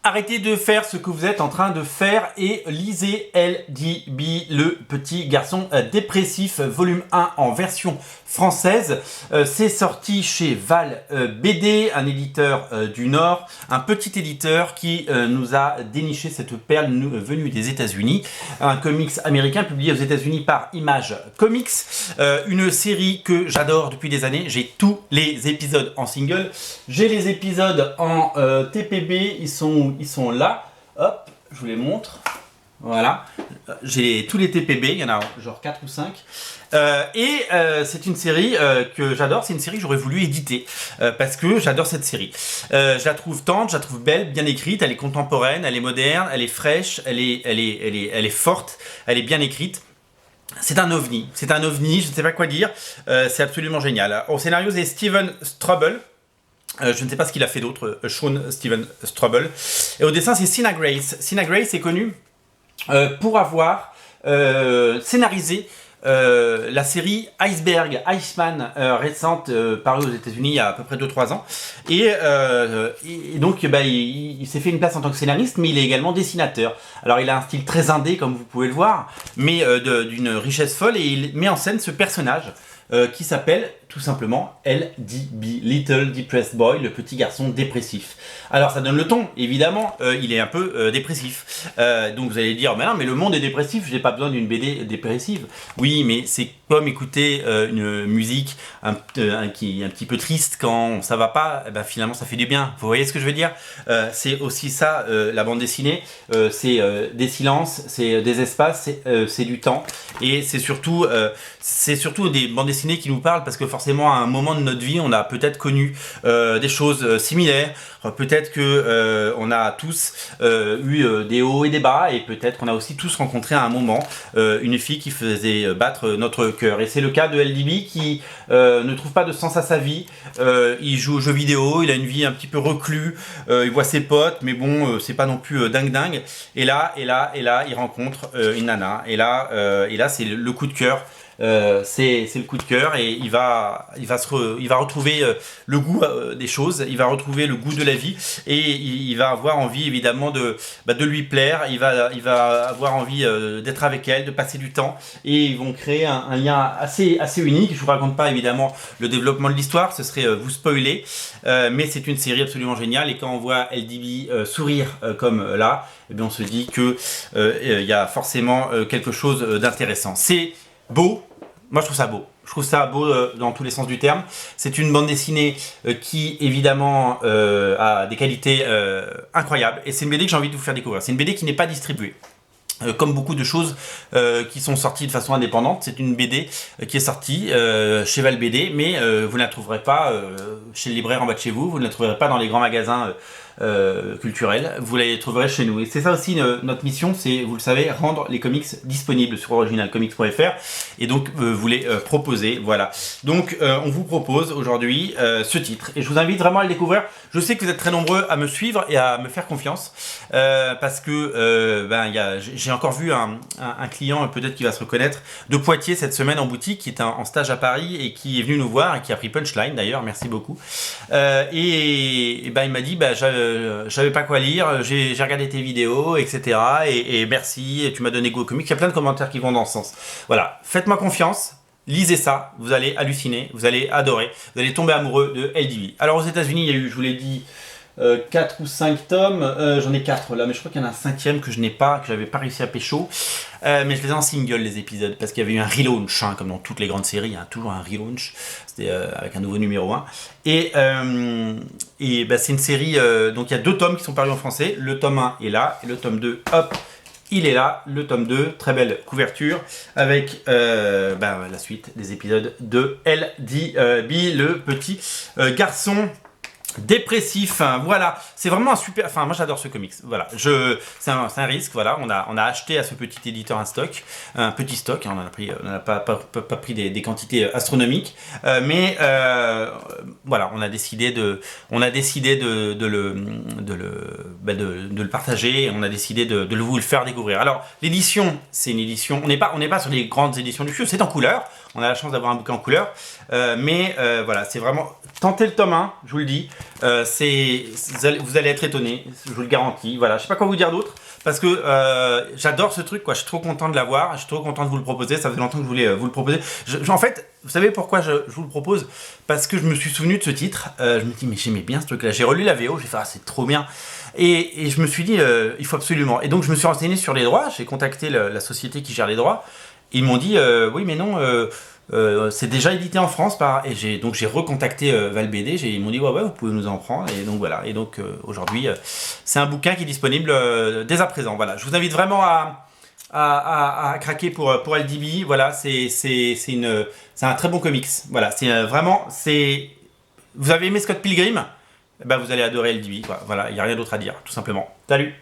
Arrêtez de faire ce que vous êtes en train de faire et lisez LDB, le petit garçon dépressif, volume 1 en version française. C'est sorti chez Val BD, un éditeur du Nord, un petit éditeur qui nous a déniché cette perle venue des États-Unis. Un comics américain publié aux États-Unis par Image Comics. Une série que j'adore depuis des années. J'ai tous les épisodes en single. J'ai les épisodes en TPB. Ils sont là. Hop, je vous les montre. Voilà. J'ai tous les TPB. Il y en a genre 4 ou 5. C'est une série que j'adore. C'est une série que j'aurais voulu éditer parce que j'adore cette série. Je la trouve tendre, je la trouve belle, bien écrite. Elle est contemporaine, elle est moderne, elle est fraîche, elle est forte, elle est bien écrite. C'est un ovni, je ne sais pas quoi dire. C'est absolument génial. Au scénario, c'est Steven Struble. Je ne sais pas ce qu'il a fait d'autre, Sean Steven Struble. Et au dessin, c'est Sina Grace. Sina Grace est connue pour avoir scénarisé la série Iceberg, Iceman, récente, parue aux États-Unis il y a à peu près 2-3 ans. Et donc, il s'est fait une place en tant que scénariste, mais il est également dessinateur. Alors, il a un style très indé, comme vous pouvez le voir, mais d'une richesse folle, et il met en scène ce personnage qui s'appelle tout simplement LDB, Little Depressed Boy, le petit garçon dépressif. Alors ça donne le ton, évidemment, il est un peu dépressif. Donc vous allez dire, mais non, mais le monde est dépressif, j'ai pas besoin d'une BD dépressive. Oui, mais c'est comme écouter une musique qui est un petit peu triste quand ça va pas, ben finalement ça fait du bien. Vous voyez ce que je veux dire? C'est aussi ça, la bande dessinée, c'est des silences, c'est des espaces, c'est du temps, et c'est surtout des bandes dessinées qui nous parlent parce que forcément à un moment de notre vie on a peut-être connu des choses similaires, peut-être que on a tous eu des hauts et des bas, et peut-être qu'on a aussi tous rencontré à un moment une fille qui faisait battre notre cœur, et c'est le cas de LDB qui ne trouve pas de sens à sa vie. Il joue aux jeux vidéo, il a une vie un petit peu reclus, il voit ses potes, mais bon c'est pas non plus dingue, et là il rencontre une nana, et là c'est le coup de cœur. C'est le coup de cœur, et il va retrouver le goût des choses, il va retrouver le goût de la vie, et il va avoir envie évidemment de lui plaire. Il va avoir envie d'être avec elle, de passer du temps, et ils vont créer un lien assez unique. Je vous raconte pas évidemment le développement de l'histoire, ce serait vous spoiler, mais c'est une série absolument géniale, et quand on voit LDB sourire comme là, eh bien on se dit que il y a forcément quelque chose d'intéressant. C'est beau, moi je trouve ça beau dans tous les sens du terme. C'est une bande dessinée qui évidemment a des qualités incroyables, et c'est une BD que j'ai envie de vous faire découvrir. C'est une BD qui n'est pas distribuée. Comme beaucoup de choses qui sont sorties de façon indépendante, c'est une BD qui est sortie chez Val BD, mais vous ne la trouverez pas chez le libraire en bas de chez vous, vous ne la trouverez pas dans les grands magasins culturels, vous les trouverez chez nous. Et c'est ça aussi notre mission, c'est, vous le savez, rendre les comics disponibles sur originalcomics.fr, et donc vous les proposer, voilà. Donc on vous propose aujourd'hui ce titre, et je vous invite vraiment à le découvrir. Je sais que vous êtes très nombreux à me suivre et à me faire confiance, parce que j'ai encore vu un client, peut-être qui va se reconnaître, de Poitiers cette semaine en boutique, qui est en stage à Paris, et qui est venu nous voir, et qui a pris Punchline d'ailleurs, merci beaucoup. Il m'a dit, je savais pas quoi lire, j'ai regardé tes vidéos, etc. Et merci, et tu m'as donné goût au comics. Il y a plein de commentaires qui vont dans ce sens. Voilà, faites-moi confiance. Lisez ça, vous allez halluciner, vous allez adorer, vous allez tomber amoureux de LDB. Alors aux États-Unis, il y a eu, je vous l'ai dit, 4 ou 5 tomes, j'en ai 4 là, mais je crois qu'il y en a un 5e que je n'ai pas, que j'avais pas réussi à pécho, mais je les ai en single les épisodes, parce qu'il y avait eu un relaunch, hein, comme dans toutes les grandes séries, il y a toujours un relaunch, c'était avec un nouveau numéro 1, et c'est une série, donc il y a 2 tomes qui sont parus en français, le tome 1 est là, et le tome 2, hop, il est là, le tome 2, très belle couverture, avec la suite des épisodes de LDB, le petit garçon dépressif. Voilà, c'est vraiment un super, enfin moi j'adore ce comics, voilà, c'est un risque, voilà, on a acheté à ce petit éditeur un petit stock, hein, on n'a pas pris des quantités astronomiques, mais voilà, on a décidé de le partager, et on a décidé de vous le faire découvrir. Alors l'édition, c'est une édition, on n'est pas sur les grandes éditions du FIO, c'est en couleur, on a la chance d'avoir un bouquin en couleur, mais voilà, c'est vraiment, tentez le tome 1, je vous le dis, Vous allez être étonné, je vous le garantis. Voilà, je sais pas quoi vous dire d'autre. Parce que j'adore ce truc, quoi. Je suis trop content de l'avoir, je suis trop content de vous le proposer. Ça faisait longtemps que je voulais vous le proposer. En fait, vous savez pourquoi je vous le propose? Parce que je me suis souvenu de ce titre. Je me dis, mais j'aimais bien ce truc-là. J'ai relu la VO, j'ai fait, ah, c'est trop bien. Et je me suis dit, il faut absolument. Et donc, je me suis renseigné sur les droits. J'ai contacté la société qui gère les droits. Ils m'ont dit, oui, mais non. C'est déjà édité en France et j'ai recontacté Val BD. Ils m'ont dit ouais, vous pouvez nous en prendre, et donc voilà. Et donc aujourd'hui c'est un bouquin qui est disponible dès à présent. Voilà, je vous invite vraiment à craquer pour LDB. Voilà, c'est un très bon comics. Voilà, vous avez aimé Scott Pilgrim, ben, vous allez adorer LDB, quoi. Voilà, il n'y a rien d'autre à dire, tout simplement. Salut.